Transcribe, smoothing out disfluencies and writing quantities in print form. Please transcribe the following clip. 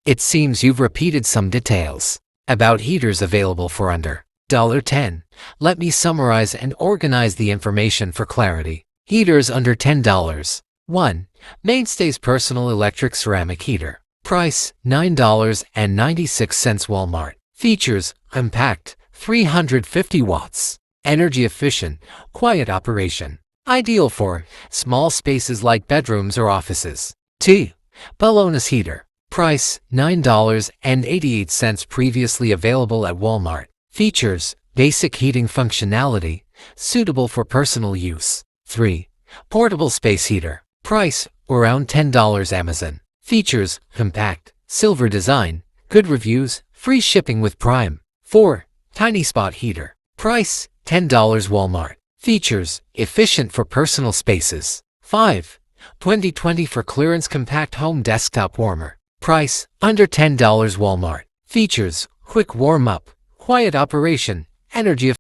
It seems you've repeated some details about heaters available for under $10. Let me summarize and organize the information for clarity. Heaters under $10. 1. Mainstays Personal Electric Ceramic Heater. Price $9.96 Walmart. Features: compact, 350 watts. Energy efficient, quiet operation. Ideal for small spaces like bedrooms or offices. 2. Balonas Heater. Price $9.88 previously available at Walmart. Features: basic heating functionality, suitable for personal use. 3. Portable Space Heater. Price around $10 Amazon. Features: compact, silver design, good reviews, free shipping with Prime. 4. Tiny Spot Heater. Price $10 Walmart. Features: efficient for personal spaces. 5. 2020 for clearance compact home desktop warmer. Price under $10 Walmart. Features: quick warm up, quiet operation, energy